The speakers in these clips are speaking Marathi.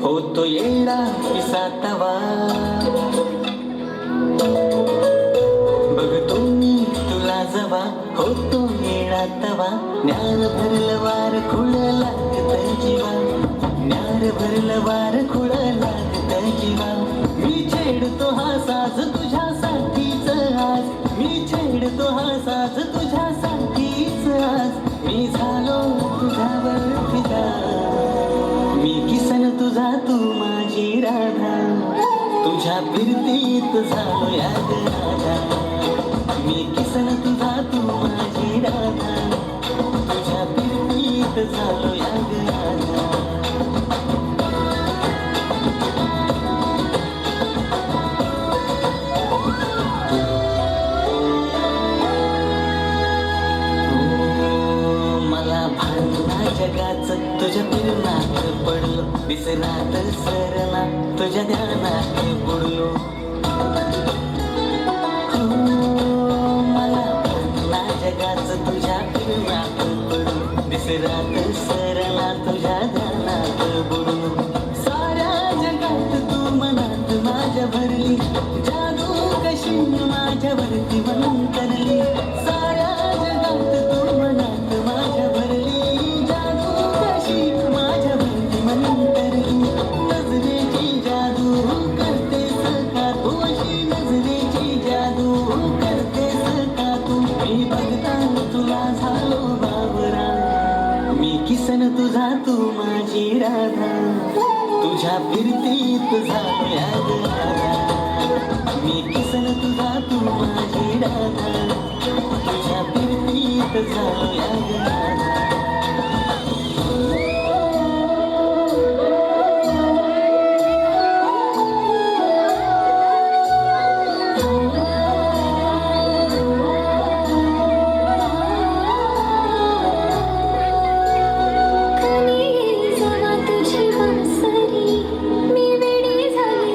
होतो येडा पिसातवा, बघतो मी तुला जवा होतो येडा तवा. ज्ञान भरलं वार खुळ लागत जीवा, ज्ञान भरलं वार खुळ लागत जीवा. मी छेडतो हा साज तुझ्यासाठीच आज, मी छेडतो हा साज तुझ्यासाठीच आज. मी झालो तुझ्यावर फिदा, मी किसन तुझा तू माझी राधा. तुझ्या फिरतीत झालो याद राधा, मी किसन तुझा तू माझी राधा. तुझ्या फिरतीत झालो याद राधा. जगाच तुझ्या फिरनात पडलो, विसरात सरना तुझ्या ध्यानात बुडलो. मला ना जगाच तुझ्या फिरनात पडलो, विसरात सरना तुझ्या ध्यानात बुडलो. साऱ्या जगात तू मनात माझ्या भरली, जादू कशी माझ्यावरती मंतरली. साऱ्या जगात तू मनात माझ्या भरली, नजरेची जादू करतेस का तू, अशी नजरेची जादू करतेस का तू. मी बघता तुला झालो बाबरा, मी किसन तुझा तू माझी राधा. तुझ्या फिरतीत झालो याद राधा, मी किसन तुझा तू माझी राधा. तुझ्या फिरतीत झालो याद राधा. कधी जावा तुझी बासरी, मी वेडी झाले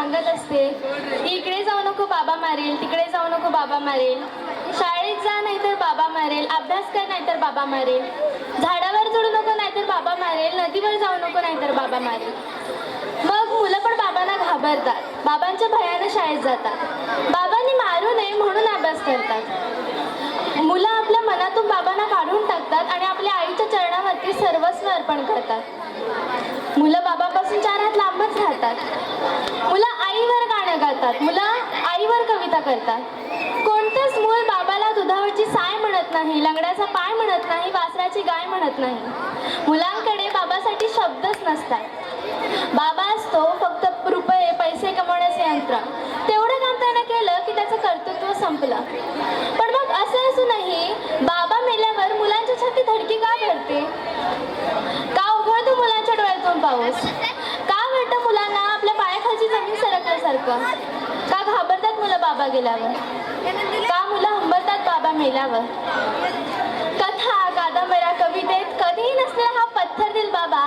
सांगत असते, इकडे जाऊ नको बाबा मारेल, तिकडे जाऊ नको बाबा मारेल, शाळेत जा नाहीतर बाबा मारेल, अभ्यास कर नाहीतर बाबा मारेल, झाडावर चढू नको नाहीतर बाबा मारेल, नदीवर जाऊ नको नाहीतर बाबा मारेल. मग मुलं पण बाबांना घाबरतात, बाबांच्या भयानं शाळेत जातात, बाबांनी मारू नये म्हणून अभ्यास करतात. मुलं आपल्या मनातून बाबांना काढून टाकतात आणि आपल्या आईच्या चरणावरती सर्वस्व अर्पण करतात. मुलं बाबापासून 4 हात लांबच राहतात. मुलं आईवर गाणं गातात, मुलं आईवर कविता करतात. कोणतंच मूल बाबाला दुधावरची साय म्हणत नाही, लंगड्याचा पाय म्हणत नाही, वासराची गाय म्हणत नाही. मुलांकडे बाबासाठी शब्दच नसतात. बाबा असतो फक्त रुपये पैसे कमवण्याचे यंत्र. तेवढं काम त्यानं केलं की त्याचं कर्तृत्व संपलं. पण मग असं असूनही बाबा मेल्यावर मुलांच्या छाती धडकी का भरते? का उघडतो मुलांच्या डोळ्यातून पाऊस? का वाटतं मुलांना आपल्या पायाखालची जमीन सरकल्यासारखं? का घाबरतात मुलं बाबा गेल्यावर? का मुलं हंबरतात बाबा मेल्यावर? कथा, कादंबऱ्या, कवितेत कधीही नसलेला हा पत्थर दिल बाबा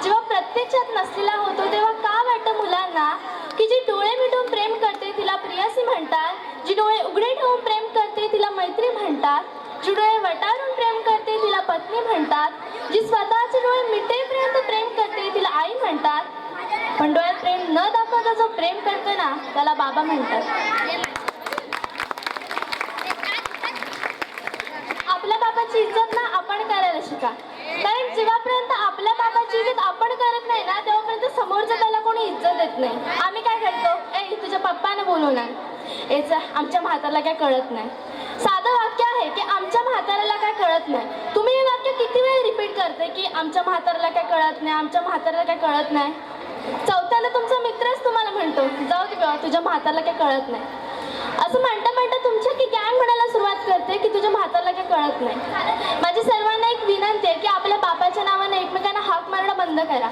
जेव्हा प्रत्यक्षात नसलेला होतो, तेव्हा का वाटतं मुलांना की जी डोळे मिटून प्रेम करते तिला प्रियसी म्हणतात, जी डोळे उघडे ठेवून प्रेम करते तिला मैत्री म्हणतात, जी डोळे वटारून प्रेम करते तिला पत्नी म्हणतात, जी स्वतःचे डोळे मिटेपर्यंत प्रेम करते तिला आई म्हणतात, पण डोळ्यात प्रेम न दाखवता जो प्रेम करतो ना त्याला बाबा म्हणतात. आपल्या बाबाची इज्जत ना आपण करायला शिका, कारण जेव्हापर्यंत आपल्या बाबाची इज्जत आपण करत नाही ना तेव्हापर्यंत समोरचं त्याला कोणी इज्जत देत नाही. आम्ही काय करतो, तुझ्या पप्पाने बोलवणार, आमच्या म्हाताऱ्याला काय कळत नाही. साधं वाक्य आहे की आमच्या म्हाताऱ्याला काय कळत नाही. तुम्ही हे वाक्य किती वेळ रिपीट करते की आमच्या म्हाताऱ्याला काय कळत नाही, आमच्या म्हाताऱ्याला काय कळत नाही. चौथ्याला तुमचा मित्रच तुम्हाला म्हणतो जाऊ दे बाबा तुझ्या म्हाताऱ्याला काय कळत नाही. असं म्हणता म्हणता तुमच्या की गँग म्हणायला सुरुवात करते की तुझ्या म्हाताऱ्याला काय कळत नाही. माझी सर्वांना एक विनंती आहे की आपल्या बापाच्या नावाने एकमेकांना हाक मारणं बंद करा.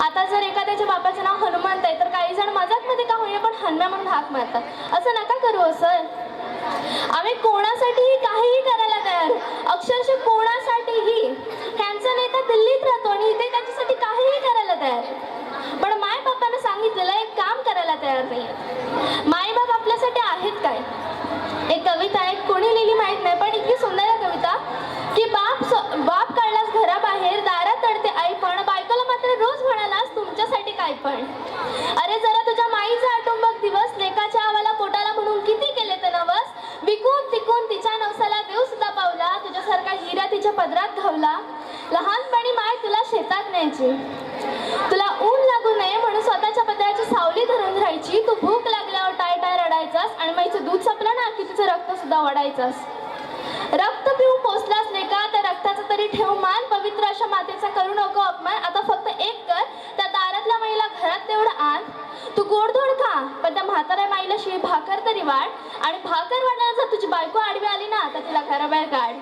आता जर एखाद्याच्या बापाचं नाव हनुमंत आहे तर काही जण मजाकमध्ये का होईना पण हनुमान म्हणून हाक मारतात. असं नका करू हो सर. आम्ही कोणासाठीही काहीही करायला तयार, अक्षरशः कोणासाठीही. त्यांचा नेता दिल्लीत राहतो आणि इथे त्यांच्यासाठी काहीही करायला तयार, पण माय बापानं सांगितलेलं एक काम करायला तयार नाही. माय बाप आपल्यासाठी आहेत काय? एक कविता आहे, कोणी लिहिली माहीत नाही पण इतकी सुंदर आहे कविता की बाप काढलास घराबाहेर, दारात तडते आई पण, बायकोला मात्र रोज म्हणालास तुमच्यासाठी काय पण. अरे जरा तुझ्या माईचा आठवून बघ दिवस, लेकाच्या आवाला पोटाला म्हणून किती केले ते नवस. विकून तिकून तिच्या नवसाला देव सुद्धा पावला, तुझ्यासारखा हिरा तिच्या पदरात घावला. लहानपणी माय तुला शेतात न्यायची, तुला ऊन लागू नये म्हणून स्वतःच्या पदराची सावली धरून राहायची. तू भूक लागल्यावर टाय टाय रडायचास आणि माईचं दूध संपलं ना की तिचं रक्त सुद्धा ओढायचास. रक्त पिऊन पोचलास नाही का त्या रक्ताचा तरी ठेव मान, पवित्र अशा मातेचा करू नको अपमान. आता फक्त एक कर, त्या दारातल्या माईला घरात तेवढं आण. तू गोडधोड खा पण त्या म्हाताऱ्या माईला शिळी भाकर तरी वाढ, आणि भाकर वाढायला जर तुझी बायको आडवी आली ना तर तिला घराबाहेर काढ.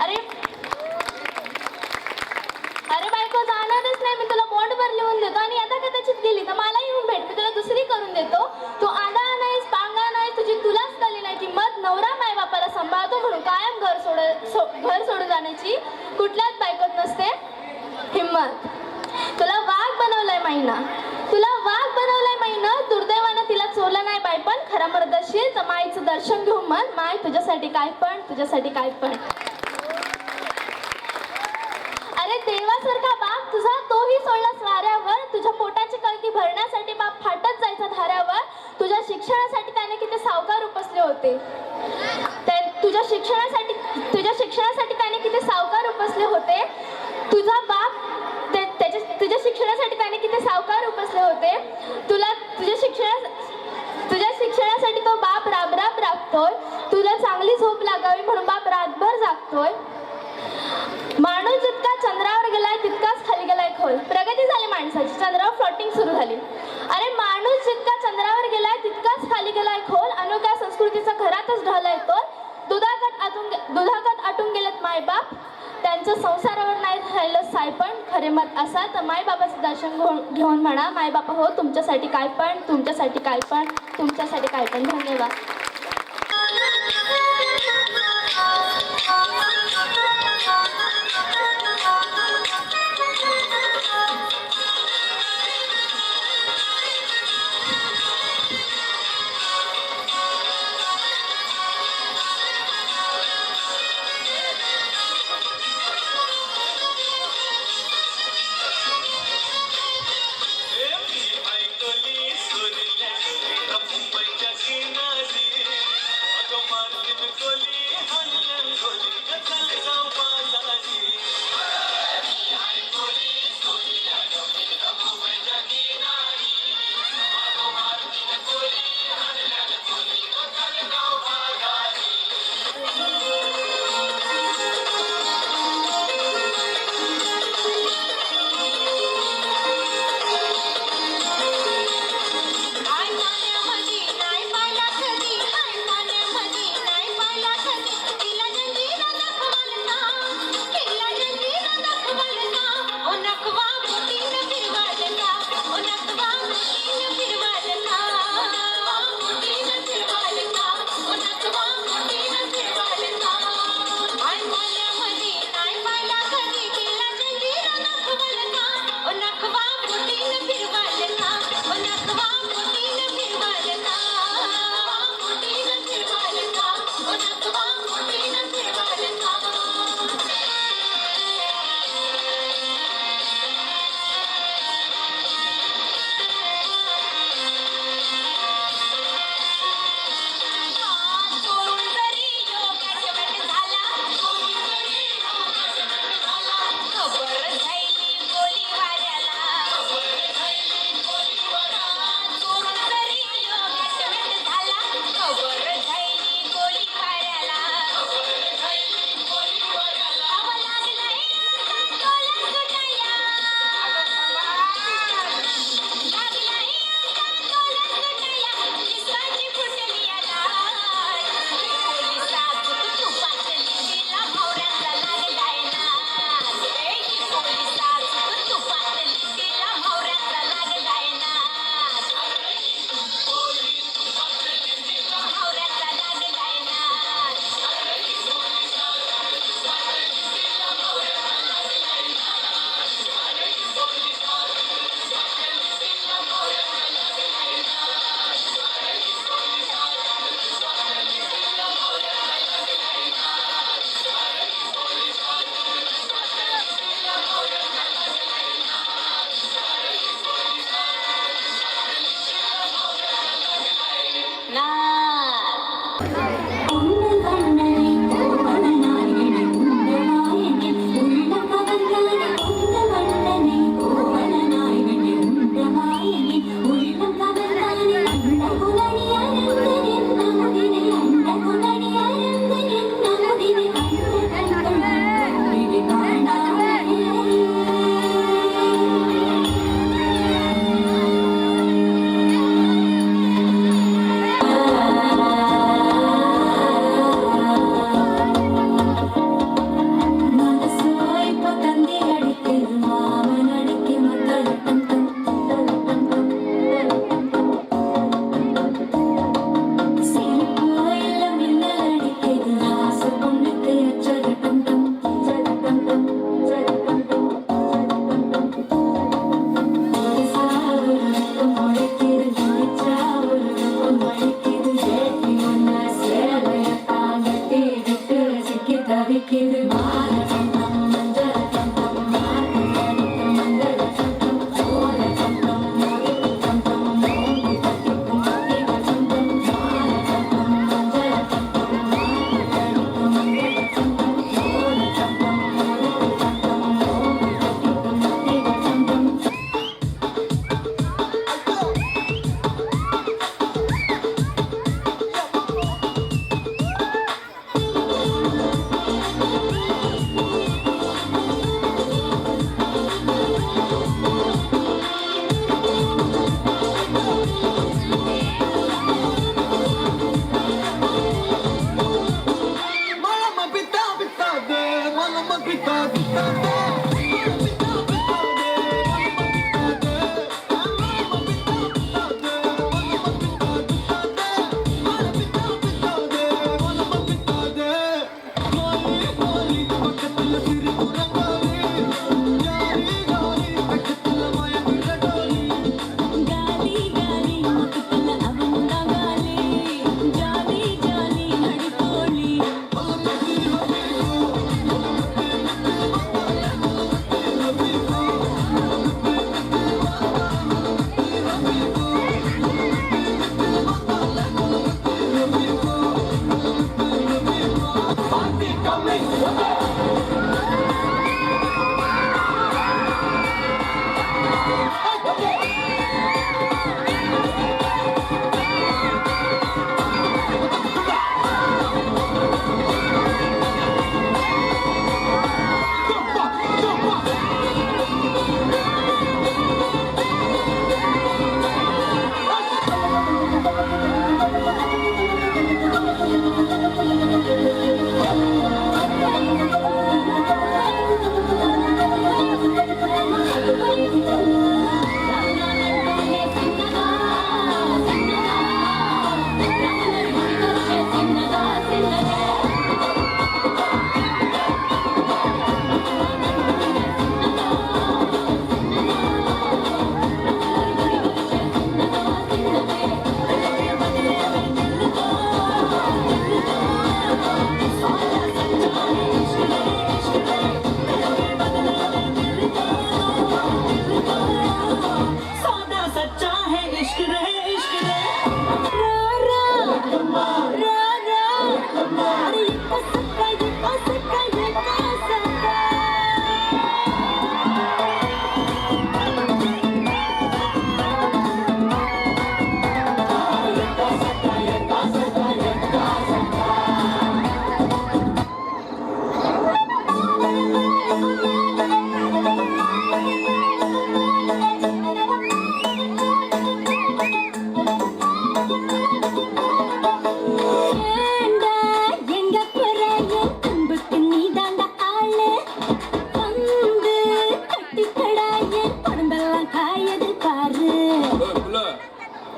अरे बायको जाणारच नाही, मी तुला बॉन्डवर लिहून देतो आणि आता कदाचित गेली तर मला येऊन भेट, मी तुला दुसरी करून देतो. तू आंधळा नाहीस, पांगळा नाहीस, तुझी तुलाच कळली नाही किंमत. नवरा माय बापाला सांभाळतो म्हणून कायम घर सोडून जाण्याची कुठल्याच बायकोत नसते हिम्मत. तुला वाघ बनवलाय माईना, तुला वाघ बनवलाय माईनं, दुर्दैवानं तिला चोरलं नाही बाय पण. खरा मर्दशील तर माईचं दर्शन घेऊन मन, माय तुझ्यासाठी काय पण, तुझ्यासाठी काय पण. अरे देवासारखा बाप तुझा तोही सोडलास वाऱ्यावर, तुझ्या पोटाची कळकी भरण्यासाठी बाप फाटत जायचा धाऱ्यावर. तुझ्या शिक्षणासाठी त्याने किती सावकार उपसले होते, तुझ्या शिक्षणासाठी त्याने किती सावकार उपसले होते. तुझा बाप तुझ्या शिक्षणासाठी त्याने किती सावकार उपसले होते. तुझ्या शिक्षणासाठी तो बाप राब राबतोय. तुला चांगली झोप लागावी म्हणून बाप रातभर जागतोय. माणूस जितका चंद्रावर गेलाय तितकाच खाली गेलाय खोल. प्रगती झाली माणसाची, चंद्रावर फ्लोटिंग सुरू झाली. अरे माणूस जितका चंद्रावर गेलाय तितकाच खाली गेलाय खोल. अनोख्या संस्कृतीचा घरातच ढळलाय तो. दुधागत आटून गेलेत मायबाप, त्यांच्या संसारावर नाही राहिलं सायपण. खरे मत असा तर मायबापाचं दर्शन घेऊन म्हणा, मायबापा हो तुमच्यासाठी काय पण, तुमच्यासाठी काय पण, तुमच्यासाठी काय पण. धन्यवाद.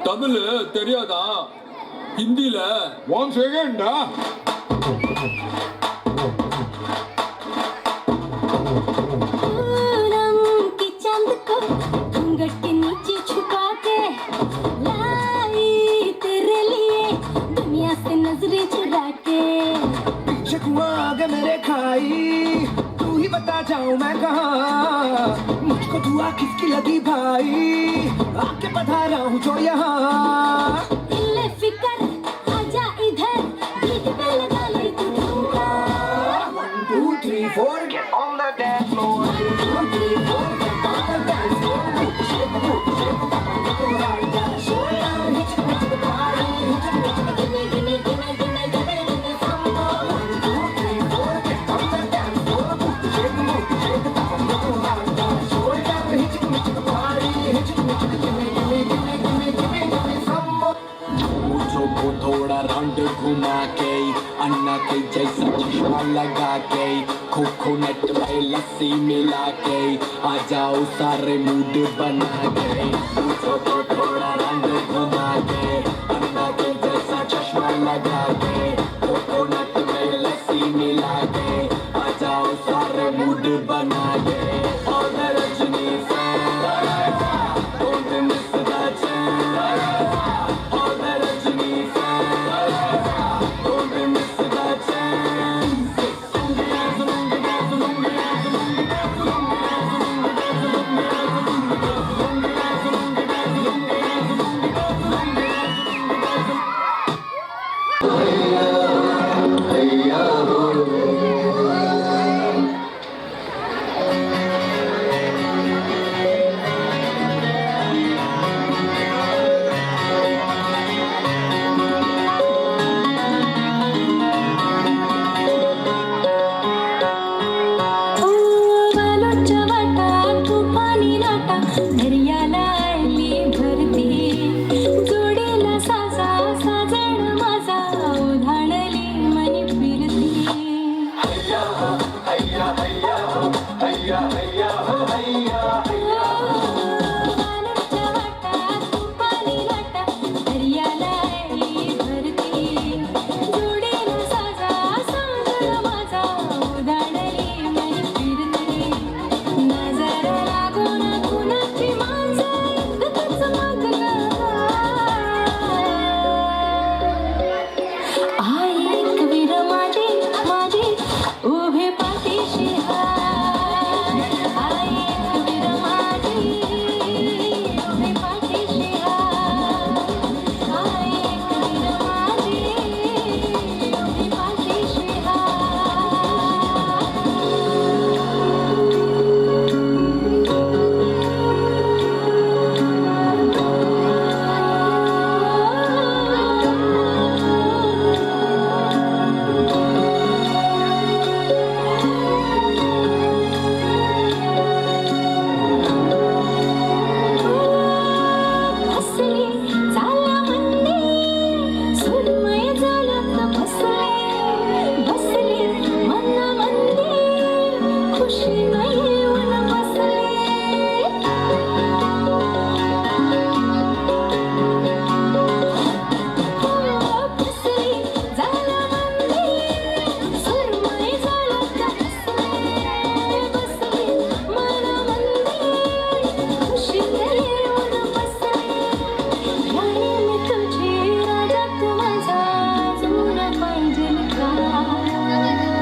தமிழ் தெரியாதா? ஹிந்தில 1 second. रंग की चांद को घूंघट के नीचे छुपा के लाई तेरे लिए दुनिया से नजरें चुरा के। पीछे कुआं आगे मेरे खाई, तू ही बता जाऊं मैं कहाँ, मुझको दुआ किसकी लगी भाई, आके पधारा हूँ जो यहाँ। दिल फिकर आजा इधर, गीत पे लगा ले तू ठुमका। 1 2 3 4 get on the dance floor. 1 2 3 4 get on the dance floor. Shake the boot, shake the bum, get the right down. Show it out, hit it, hit the party, hit it, hit it, gimme, gimme, gimme, gimme, gimme, gimme some more. 1 2 3 4 get on the dance floor. Shake the boot, shake the bum, get the right down. Show it out, hit it, hit the party, hit it, hit it, gimme, gimme, gimme, gimme, gimme, gimme some more. मुझको थोड़ा राउंड घुमा के अन्ना के जैसा चश्मा लगा के कोकोनट में लस्सी मिला के आ जाओ सारे मूड बना के। मुझको थोड़ा राउंड घुमा के अन्ना के जैसा चश्मा लगा के कोकोनट में लस्सी मिला के आ जाओ सारे मूड बना के। और Rajani don't miss the chance. All the Rajini fans, don't miss the chance. वालोच्या वाटा तुफानी लाटा दर्याला आली भरती, जोडीला साजा साजण माझा ओढाणली मनी फिरती। वालोच्या वाटा तुफानी लाटा दर्याला आली भरती, जोडीला साजा साजण माझा ओढाणली मनी फिरती। नजर लागून कुणाची माणसं इतकंच मागलं, आई एक वीर माझी माझी उभे पाठीशी हाय, आई एक वीर माझी उभे पाठीशी हाय, आई एक वीर माझी उभे पाठीशी हसली झाला मंदी, सुरमय झालं बसली, बसली मना मंदी, खुशी येऊन बसली। बसली झाला मंदी, सुरमय झालं बसली, बसली मना मंदी, खुशी येऊन बसली। राणी मी तुझी, राजा तू माझा, जोर पाहिजेल का?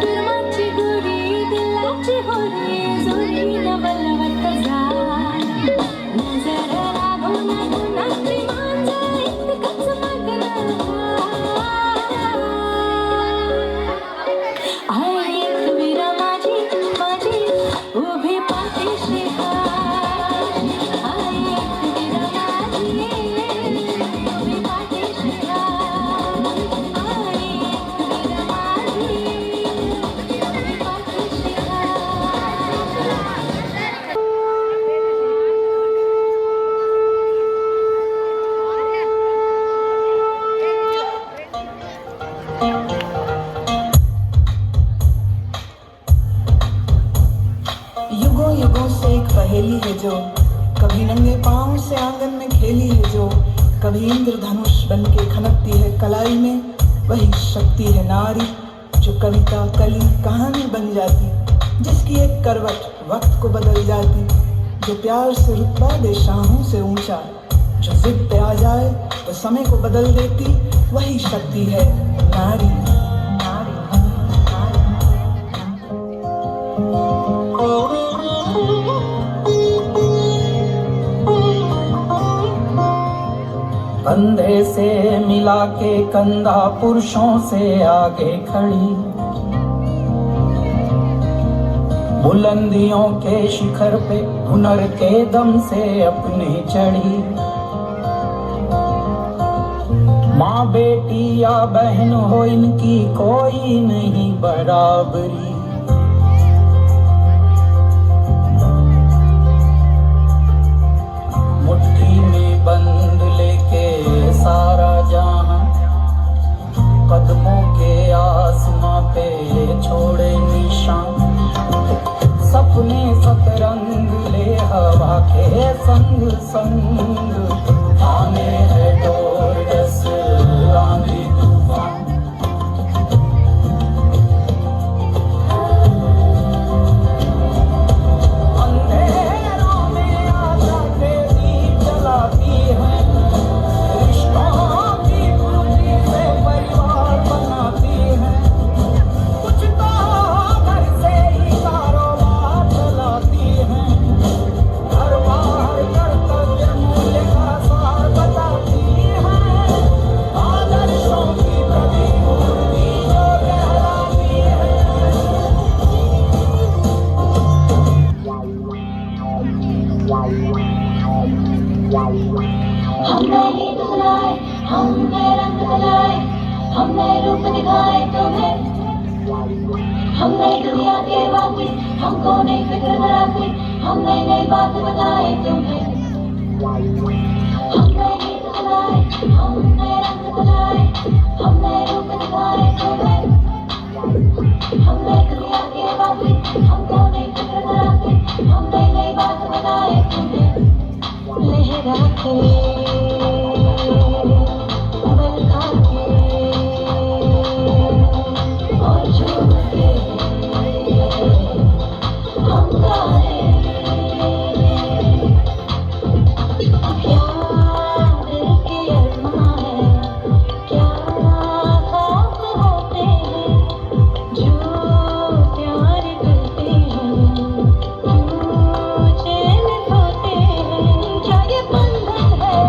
प्रेमाची गोरी, दिलाची होरी, जोडीनं बलवत जा। नजर लागून कुणाची मांजर इतकंच मागलं, आई एक वीर माझी माझी उभी पाठीशी हाय, आई एक वीर माझी उभी पाठीशी हाय, आई एक वीर माझी उभी पाठीशी हाय। युगों से एक पहेली है जो कभी नंगे पाँव से आंगन में खेली है जो, कभी इंद्रधनुष बन के खनकती है कलाई में, वही शक्ति है नारी जो कविता कली कहानी बन जाती, जिसकी एक करवट वक्त को बदल जाती, जो प्यार से रुतबा दे शाहों से ऊंचा, जो जिद पे आ जाए तो समय को बदल देती, वही शक्ति है नारी। कंधे से मिला के कंधा पुरुषों से आगे खड़ी, बुलंदियों के शिखर पे हुनर के दम से अपने चढ़ी, माँ बेटी या बहन हो इनकी कोई नहीं बराबरी, मुट्ठी में बंद लेके सारा जहां, कदमों के आसमां पे छोड़े निशान, सपने सतरंग ले हवा के संग संग, आने है डोर जस आंधी तूफान। अंधेरों में आशा के दीप जलाती है, रिश्तों की पूंजी से परिवार बनाती है, कुछ तो घर से ही कारोबार चलाती है, हर बार कर्तव्य मूल्य का सार बताती है, आदर्शों की प्रतिमूर्ति जो कहलाती है। हमने गीत सुनाए, हमने रंग सजाए, हमने रूप दिखाए तुम्हें, हमने दुनिया के वासी, हमको नहीं फिक्र धरासी, हमने नई बात बताए तुम्हें। हमने गीत सुनाए, हमने रंग सजाए, हमने रूप दिखाए तुम्हें, हमने दुनिया के वासी, हमको नहीं फिक्र धरासी, हमने नई बात बताए तुम्हें। लहरा के बल खाके और झूम के हम गाए, क्या दिल के अरमां है, क्या ख्वाब होते हैं, जो प्यार करते हैं, क्यों चैन खोते हैं, क्या ये बंधन है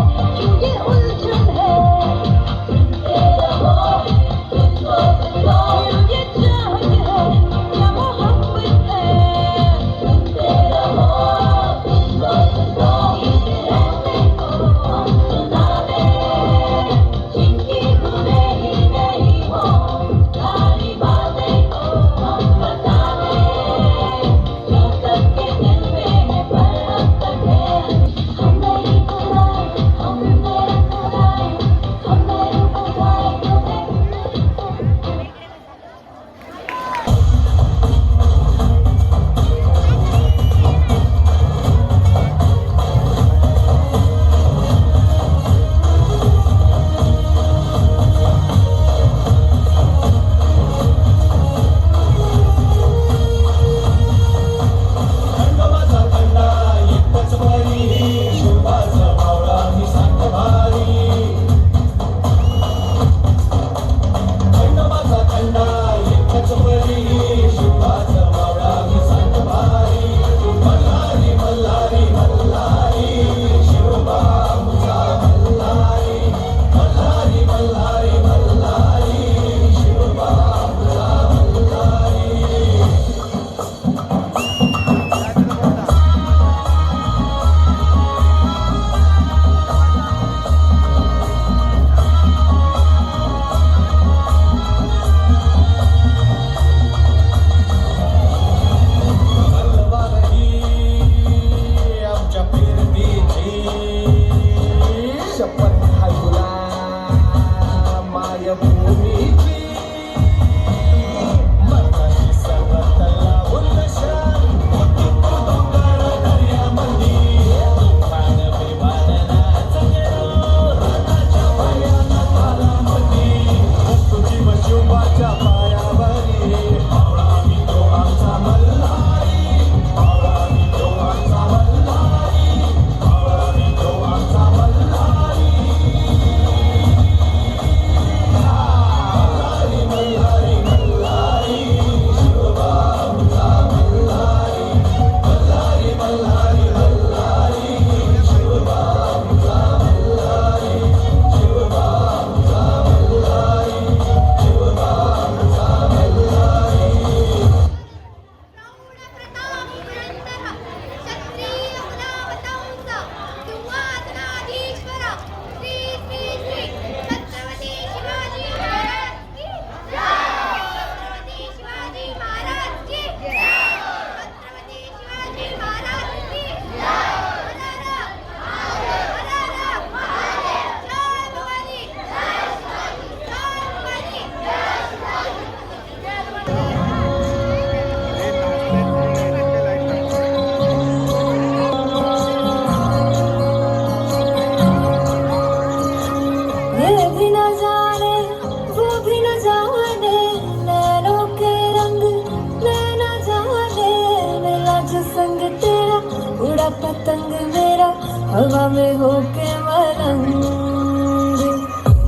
पतंग मेरा हवा में होके मलंग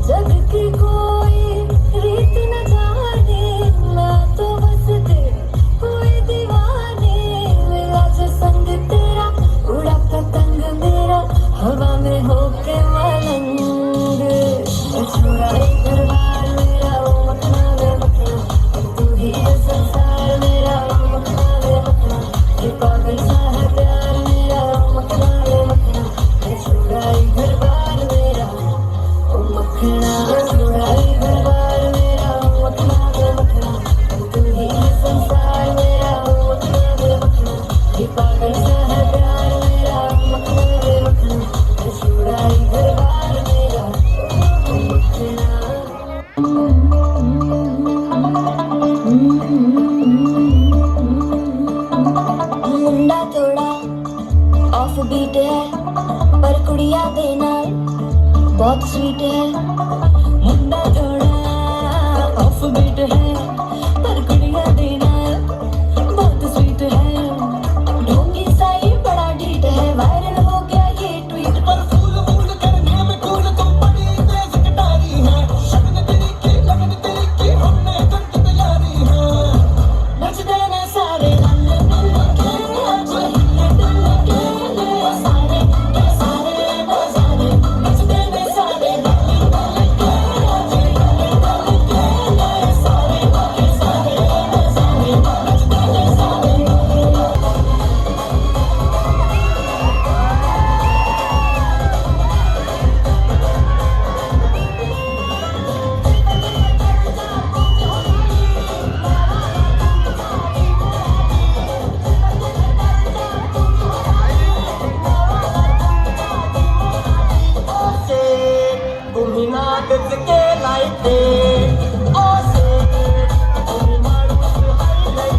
जग की कोई रीत न जाने मैं तो बस तेरे कोई दीवाने मिला जो संग तेरा उड़ा पतंग मेरा हवा में होके मलंग छोड़ा एक बार मेरा ओ मखना वे मखना तू ही है संसार मेरा ओ मखना वे मखना ये पागल सा है प्यार मेरा ओ मखना वे मखना छोड़ा एक बार मेरा ओ मखना छोड़ा एक बार मेरा ओ मखना वे मखना तू ही है संसार मेरा ओ मखना वे मखना ये पागल सा है प्यार मेरा ओ मखना वे मखना छोड़ा एक बार मेरा ओ मखना मुंडा थोड़ा ऑफ बीट है पर कुड़िया देना बहुत स्वीट है मुंडा थोड़ा ऑफ बीट है पर कुड़िया देना बहुत स्वीट है ढोंगी साई बड़ा डीट है वायरल हो गया ये ट्वीट पर फूल फूल करने में कूल तुम बड़ी तेज कटारी है शगन तेरी की लगन तेरी की हमने कर की तैयारी है नच देना सारे नल्ले नल्ले के आज हिले डुल्ले के सारे नच देना सारे नल्ले नल्ले के आज हिले डुल्ले के सारे नच देना सारे तुम्ही नागच केलाय ते ओसे तुम्ही माणूस हायलाय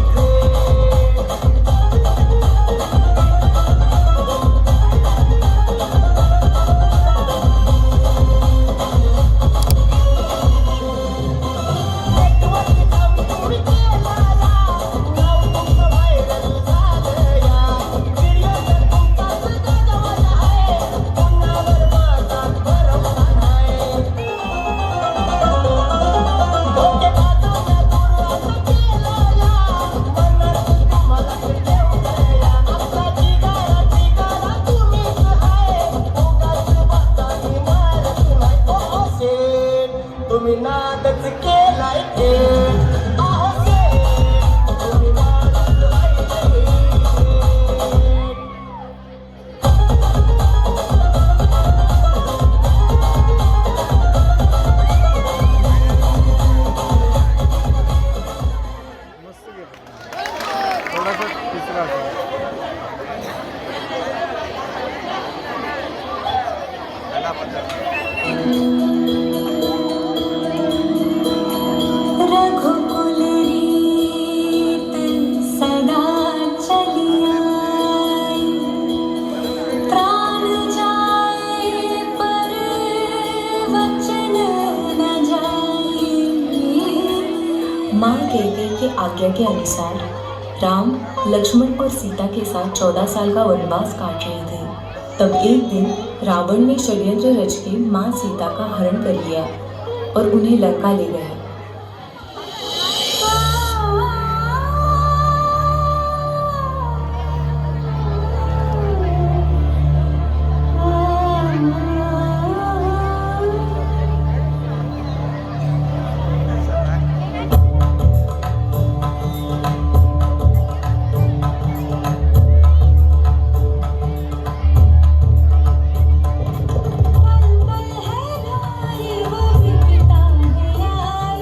तुम्ही नादच केलाय ते ओसे तुम्ही माणूस हायलाय रघुकुल रीत सदा चली आई प्राण जाए पर वचन न जाए माँ कैकेयी के आज्ञा के अनुसार राम लक्ष्मण और सीता के साथ 14 साल का वनवास काट रहे थे। तब एक दिन रावण ने षड्यंत्र रच के माँ सीता का हरण कर लिया और उन्हें लंका ले गया। पल पल है भाई वो भी पिता है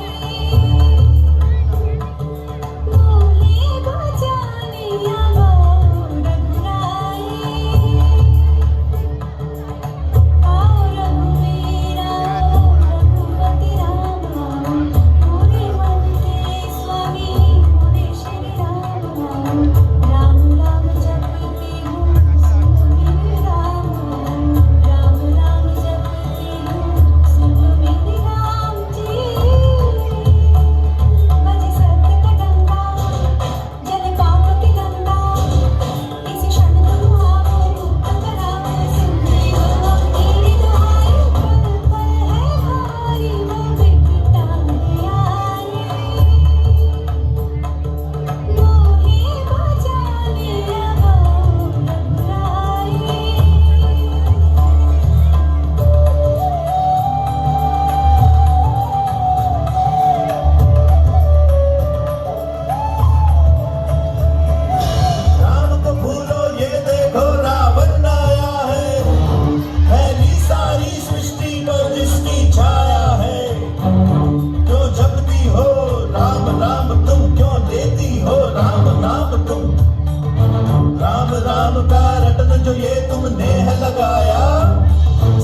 जो ये तुमने है लगाया,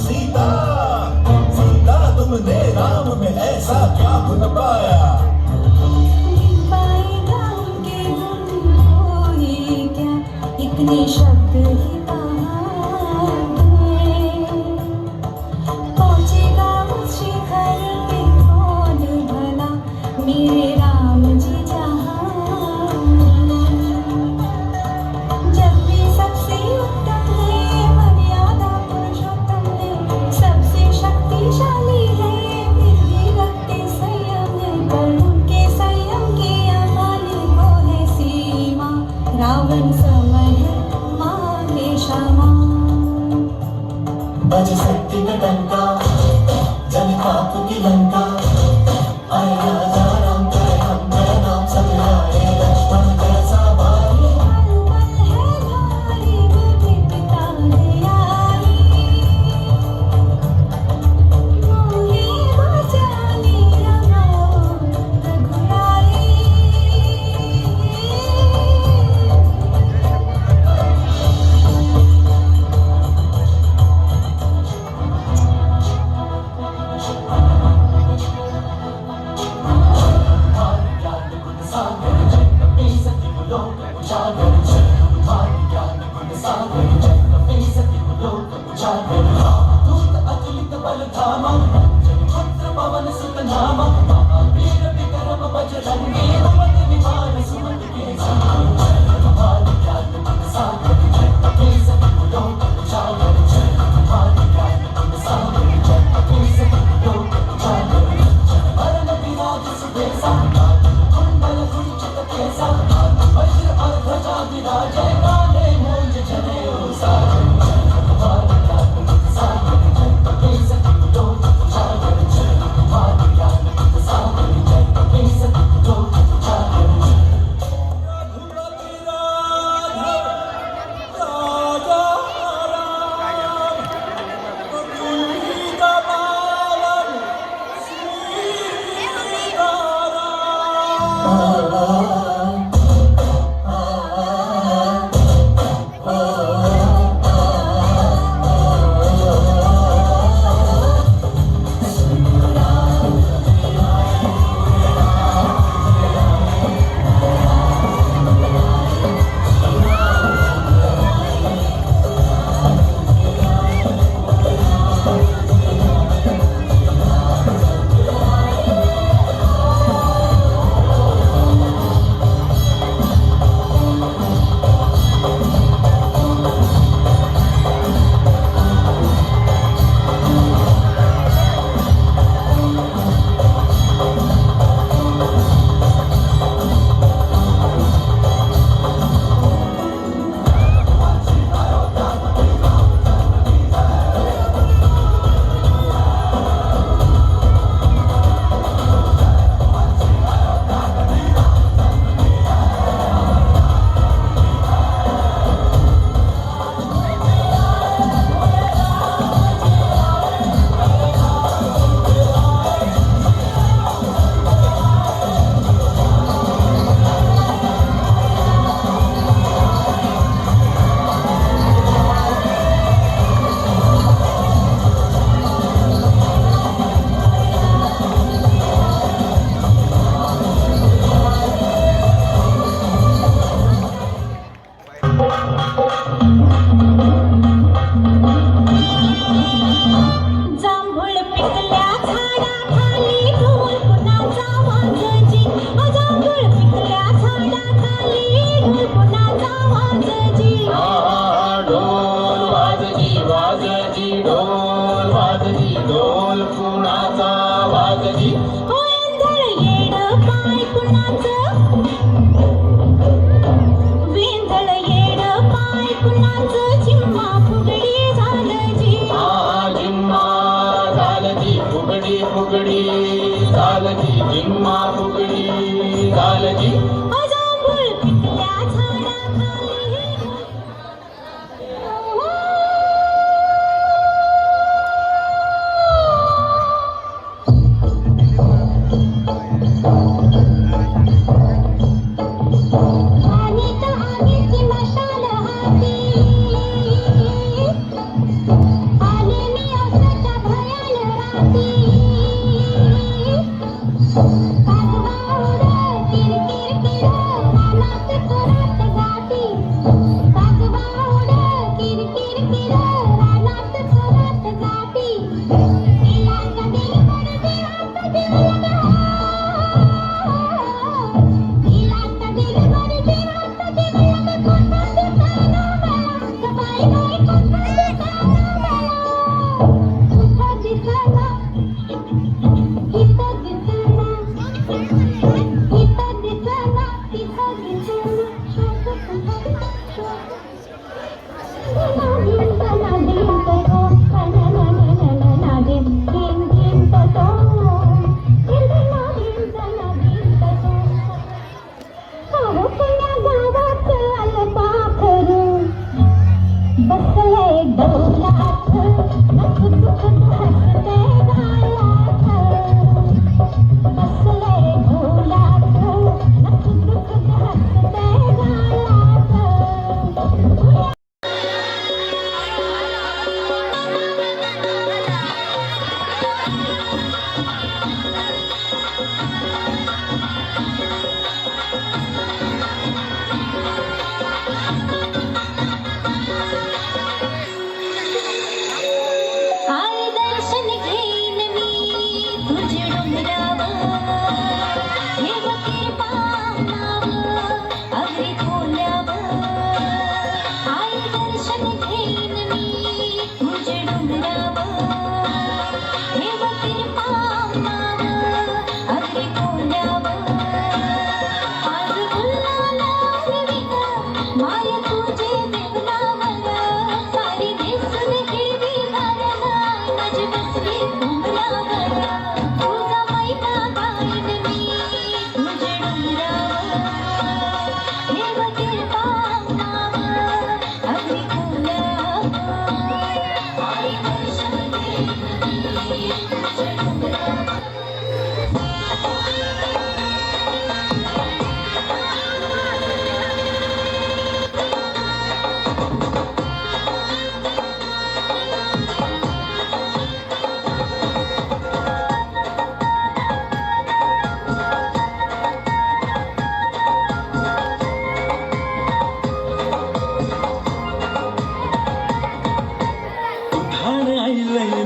सीता सीता तुमने राम में ऐसा क्या गुण पाया। इतने शब्द ही पहुंचेगा उस शिखर पे कौन भला, मेरे राम जी जहाँ। जब भी सबसे उत्तम है मर्यादा पुरुषोत्तम है, सबसे शक्तिशाली है फिर भी रखते संयम है, पर उनके संयम के अमाने को है सीमा। रावण समय है मांगे क्षमा। बज सत्य का डंका, जन पाप की लंका, आए राजा राम करे हम तेरा नाम सब आए, लक्ष्मण कैसा भाई। पल है भारी विपदा है आई, मोहे बचाने लगाओ रघुराई।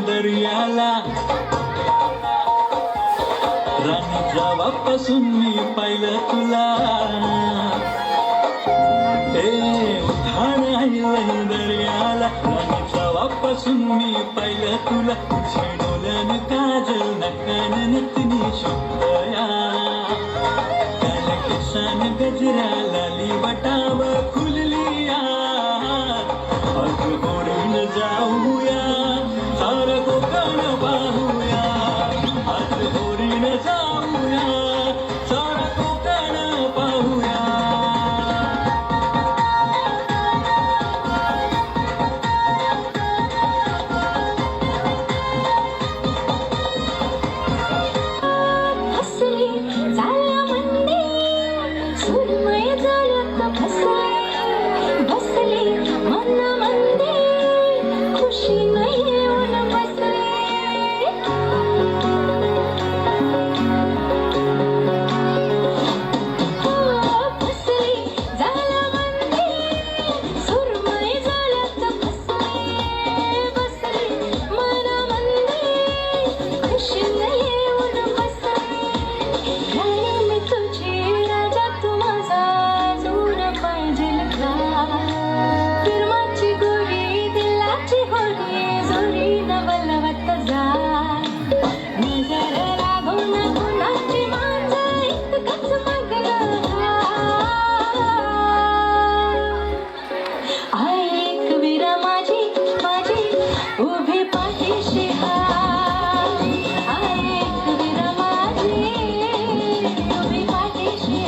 दर्याला राणी जेव्हापासून मी पाहिलं तुला उधाण आईलं दर्याला राणी जेव्हापासून मी पाहिलं तुला छेडोल्यानं काजल नकान नतनी शुभया काल केसान गजरा लाली वटाव खुललिया आज गोडून जाऊया सारं कोकण पाहूया आज होरीन जाऊया सारं कोकण पाहूया हसली झाला मंदी सुरमय झाल्यात फसली बसली मना मंदी खुशी नाही येऊन बसली फसली झाला मंदी सुरमय झाल्यात फसली बसली मना मंदी खुशी नाही येऊन बसली राणी मी तुझी राजा तू माझा दूर पाहिजेल का फिरमाची गोरी दिलाची होडी जोडी नवलवत जा नजर लागून कुणाची माझं इतकंच मागलं ऐक विरा माझी माझी उभी पाठीशी ऐक विरा माझी उभी पाठीशी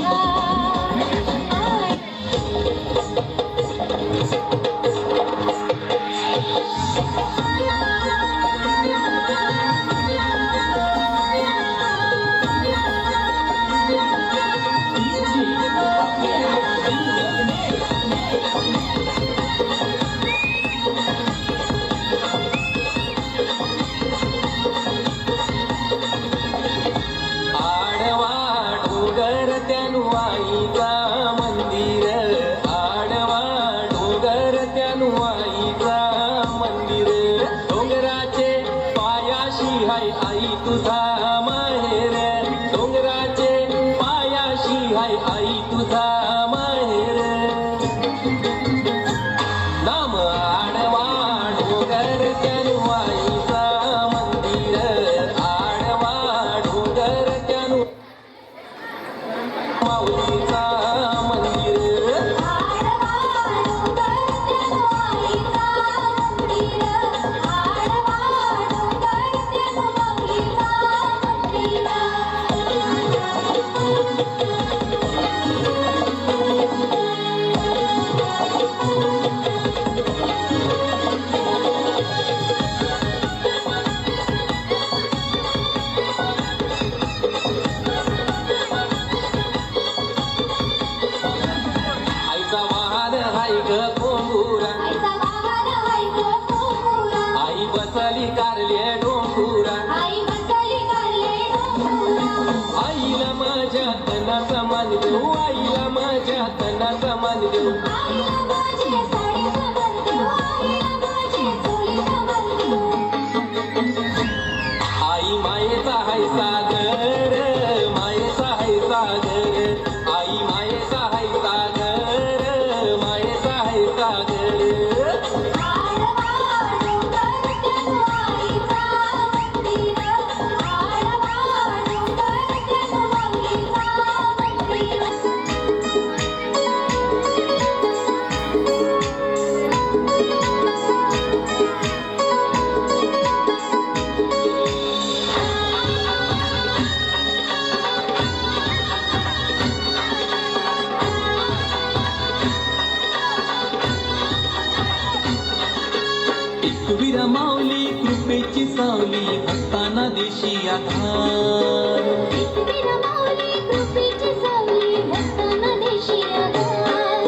एकवीरा माऊली कृपेची सावली हसताना देशी आधार एकवीरा माऊली कृपेची सावली हसताना देशी आधार.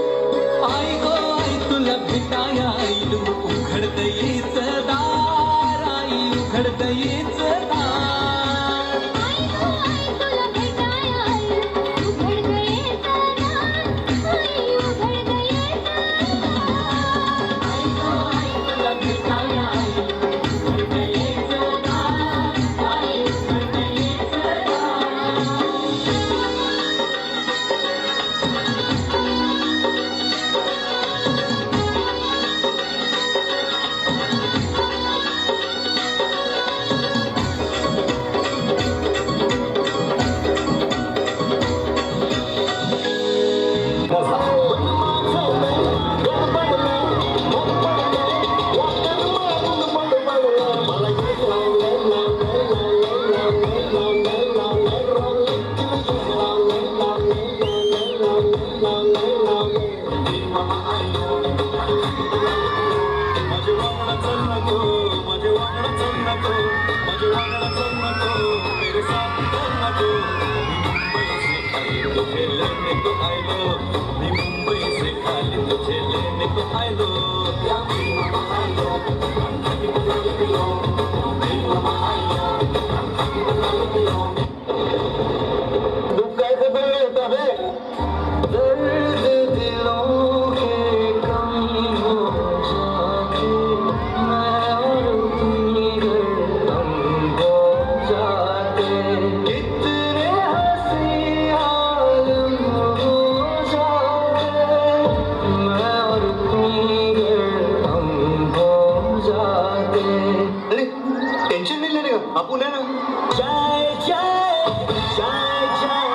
आई गो आई तुला भेटाया आईलू उघडत येच दार आई उघडत येच दार आई गो आई तुला भेटाया आई उघड गये दार. आई उघड गये दार. आई गो आई तुला भेटाया आई उघडत येच दार आई उघडत येच दार. टेन्शन नाही लेने का आपण आहे ना जय जय जय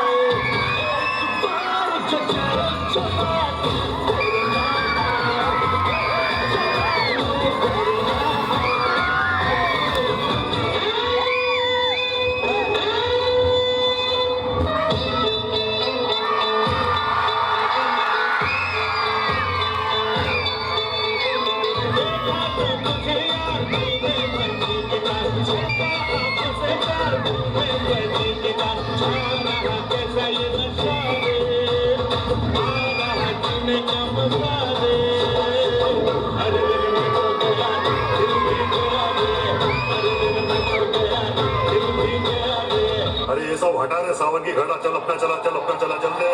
अरे ये सब हटा दे सावन की घड़ा चल अपना चला चल अपना चला चल दे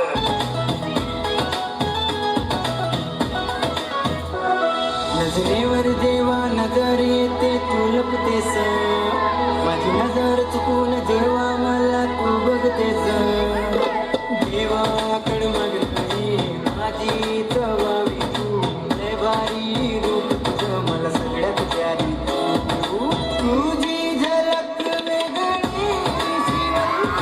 नजरेवर जेव्हा नजर येते तू लपतेस माझी नजर चुकून जेव्हा मला तू बघतेस देवाकड मागणी माझी चवावी तू लय भारी रूप तुझं मला सगळ्यात प्यारी तू तुझी झलक वेगळी तुझी झलक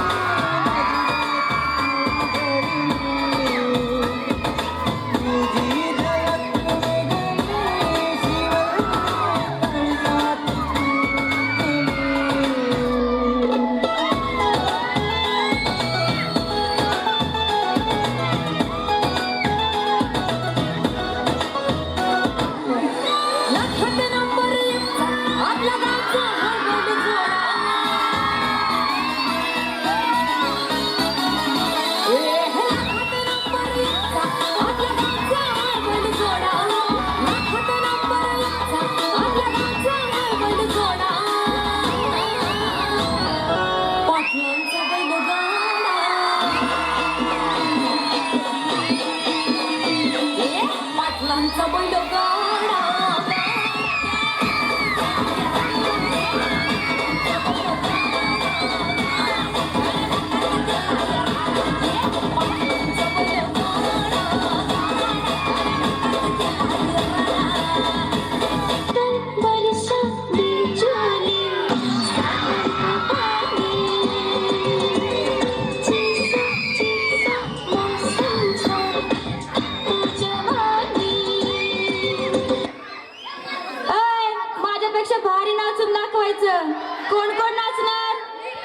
कोण कोण नाचणार?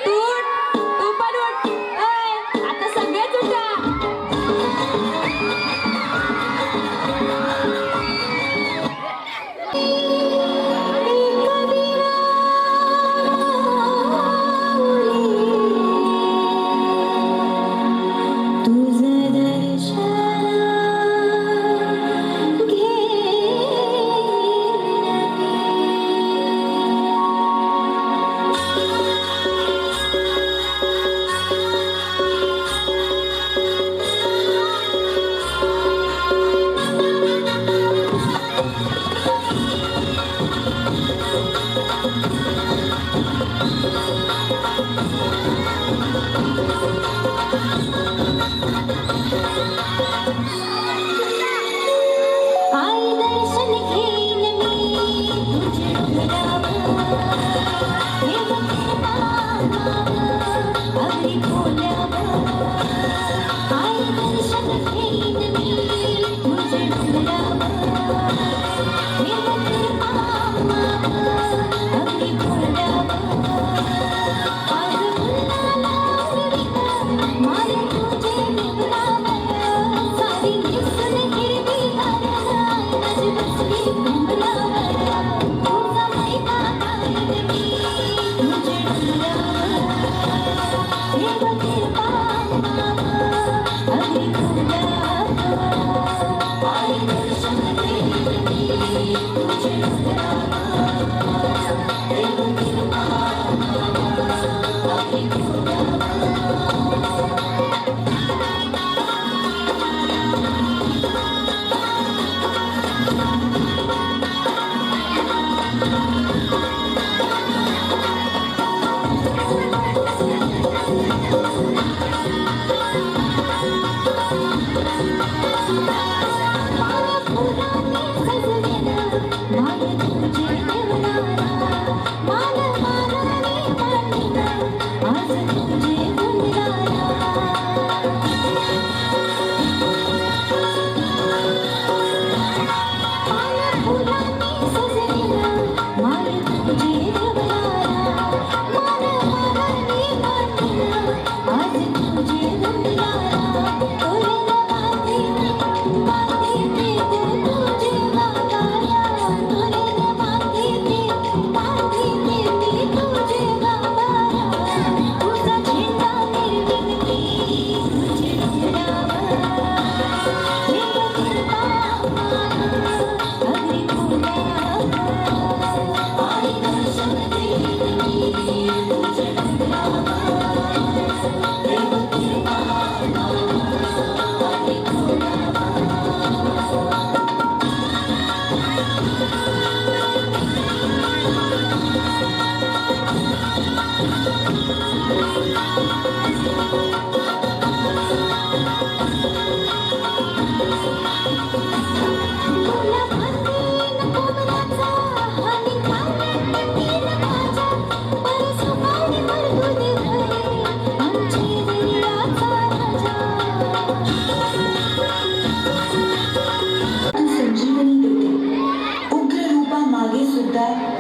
तू पण उठ. आता सगळेच उठा.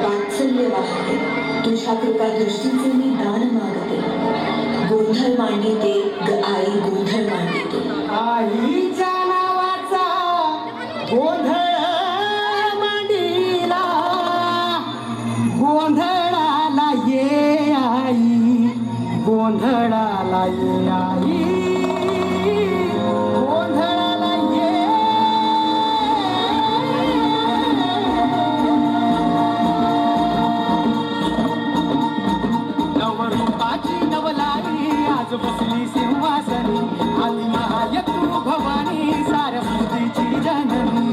वात्सल्य वाहते, तुझ्या कृपा दृष्टीचे मी दान मागते. गोंधळ मांडिते ग आई, गोंधळ मांडिते. आईच्या नावाचा गोंधळ मांडीला, गोंधळाला ये आई, गोंधळाला ये आई, गोंधळाला ये. नवरूपाची नवलाई आज बसली सिंहासनी, आली महायतू भवानी सारस्वतीची जननी.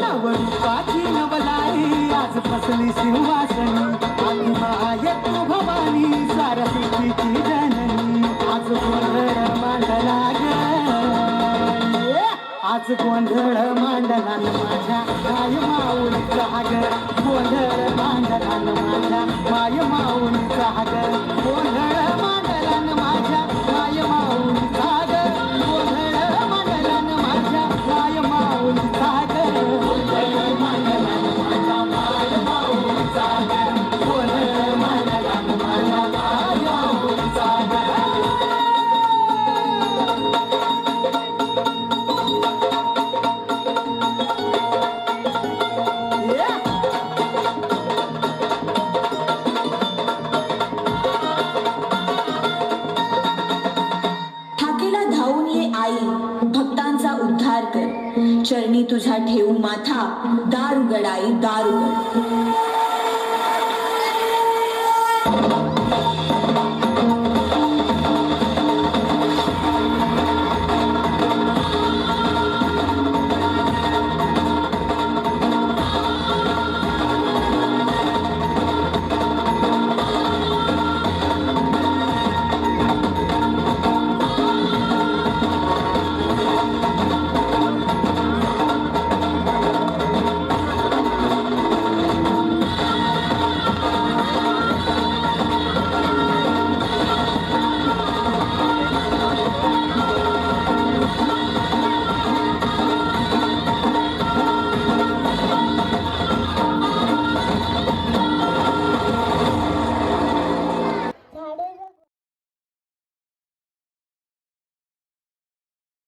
नवरूपाची नवलाई आज बसली सिंहासनी, आली महायतू भवानी सारस्वतीची जननी. आज गोंधळ मांडला ग, आज गोंधळ मांडला न माझ्या माय माऊलीचा ग, गोंधळ मांडला न माझ्या माय माऊलीचा ग, गोंधळ मांडला न माझ्या माय माऊलीचा ग, गोंधळ मांडला न माझ्या माय माऊलीचा ग, गोंधळ मांडला न माझ्या माय माऊलीचा ग, गोंधळ मांडला न माझ्या माय माऊलीचा ग. ठाकेला धावून ये आई, भक्तांचा उद्धार कर. चरणी तुझा ठेवू माथा, दार उघड आई, दार उघड.